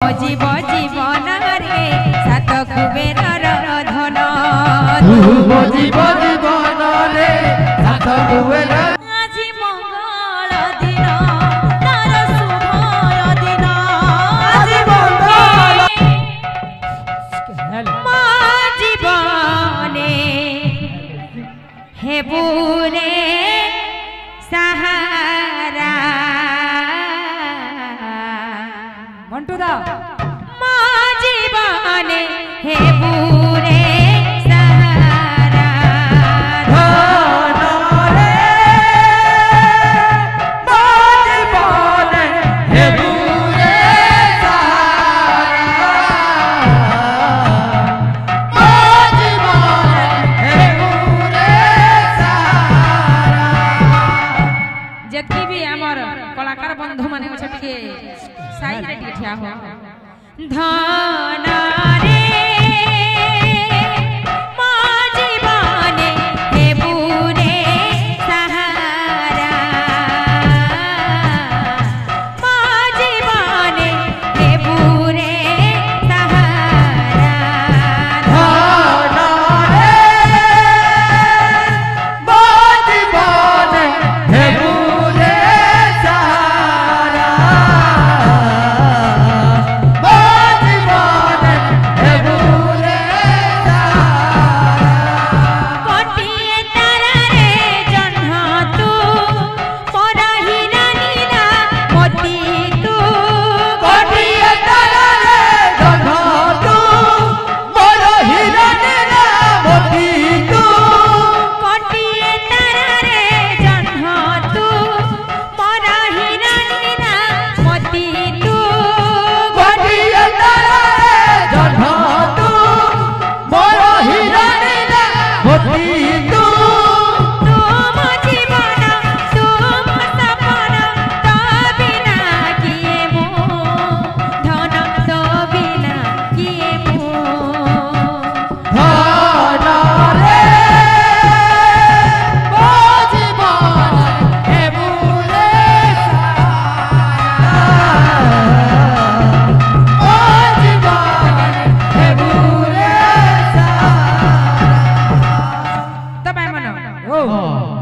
जीव जीवन रे सात कुबेर धन शुभ जीव जीवन रे सात कुबेर আজি मंगल दिन तार शुभ दिन আজি मंगल मा जीवने हेबुरे सहारा मंटूदा मा जीवने हेबुरे कलाकार बंधु माने साइड रे ठिया हो धन रे मा जीवने हेबुरे सहारा मा जीवने हेबुरे सहारा धन रे मा जीवने हेबुरे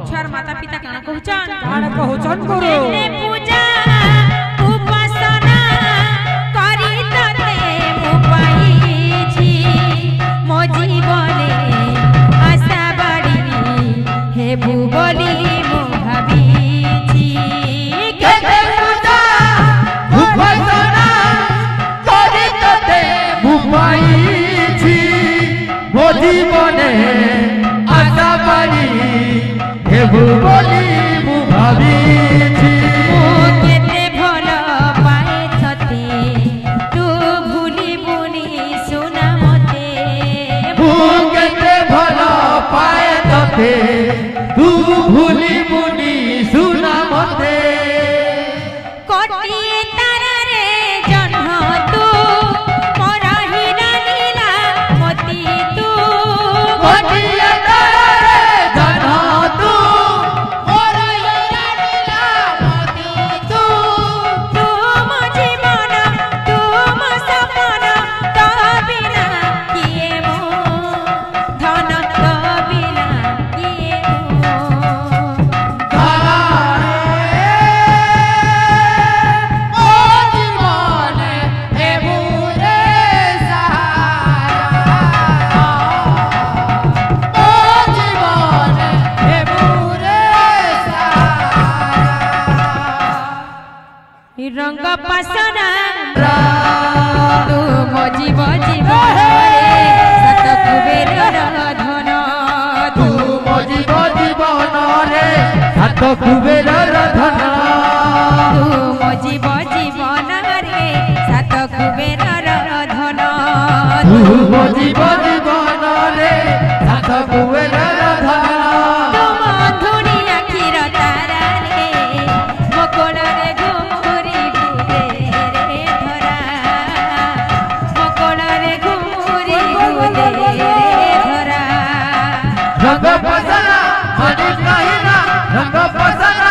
छार माता पिता काना कहउचन गुरु पूजा उपासना करी तते मु पाइछि मो जीवने आशा बाड़ी हेबु बोली मु भाबिछि केते पूजा उपासना करी तते मु पाइछि मो जीवने आशा बाड़ी हेबु बोली मु भाबिछि मो केते भल पाए छथि तू भूली बुनी सुना मते मु केते भल पाए तते तू भूली बुनी सुना मते कोटिए तारा रे जन्म तू मोरा हीरा नीला मोती तू कोटिए तारा रे जन्म तू मोरा हीरा नीला मोती तू तू मो जीवन तू मो सपन तो बिना किए मो धन तो बिना किए मो रंग पासना तू मो जीव जीवन रे सत कुबेर धन तू मो जीव जीवन रे सात कुबेर धन तू मो जीव जीवन रे सात कुबेर धन तू मो जीव जीवन रे सात कुबेर धन तुम धुनी आखिर तारा रे मकोण रे घुमुरी बुले रे धरा मकोण रे घुमुरी बुले रे धरा रंग पसना मनी कहिना रंग पसना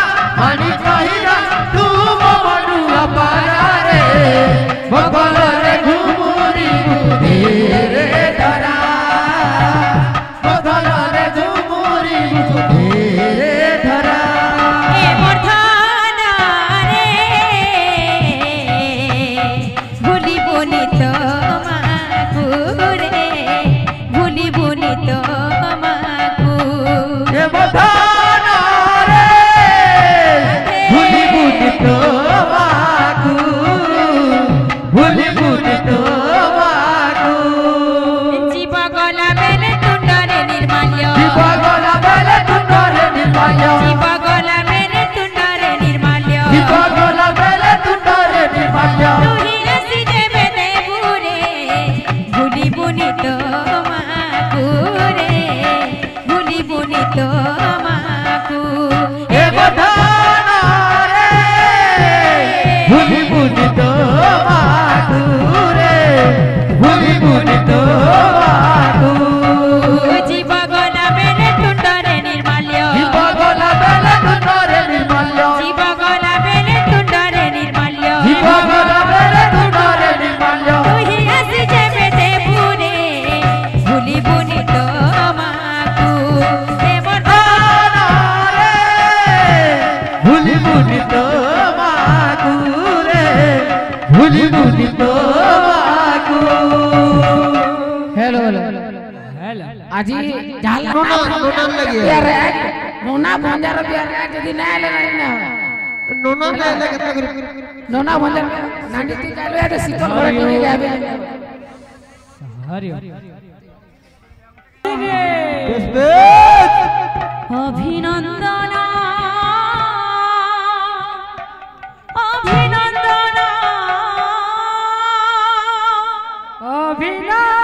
ভুলিবনি তোমাকু রে ভুলিবনি তোমাকু দেবধানা রে ভুলিবনি তোমাকু ভুলিবনি তোমাকু জীব গলা বেলে তুণ্ডরে নির্মাল্য জীব গলা বেলে তুণ্ডরে নির্মাল্য জীব গলা বেলে তুণ্ডরে নির্মাল্য জীব গলা বেলে তুণ্ডরে নির্মাল্য তুহি আসি দেবে দেবুরে ভুলিবনি তোমাকু রে ভুলিবনি তোমাকু দেবধানা রে ভুলিবনি তোমাকু রে ভুলিবনি তোমাকু জীব গলা বেলে তুণ্ডরে নির্মাল্য জীব গলা বেলে তুণ্ডরে নির্মাল্য জীব গলা বেলে তুণ্ডরে নির্মাল্য জীব গলা বেলে তুণ্ডরে নির্মাল্য তুহি আসি দেবে দেবুরে ভুলিবনি তোমাকু দেবধানা রে ভুলিবনি তোমাকু রে ভুলিবনি তোমাকু हेलो আজি ঝালা নোনান লাগে यार নোনা বঞ্জার বিয়ার যদি না এলে না নোনান লাগে কেতে করে নোনা বঞ্জার নান্ডি তুই গাইলো এটা শীতল করে কিনে গাবে অভিনন্দন অভিনন্দন অভিনন্দন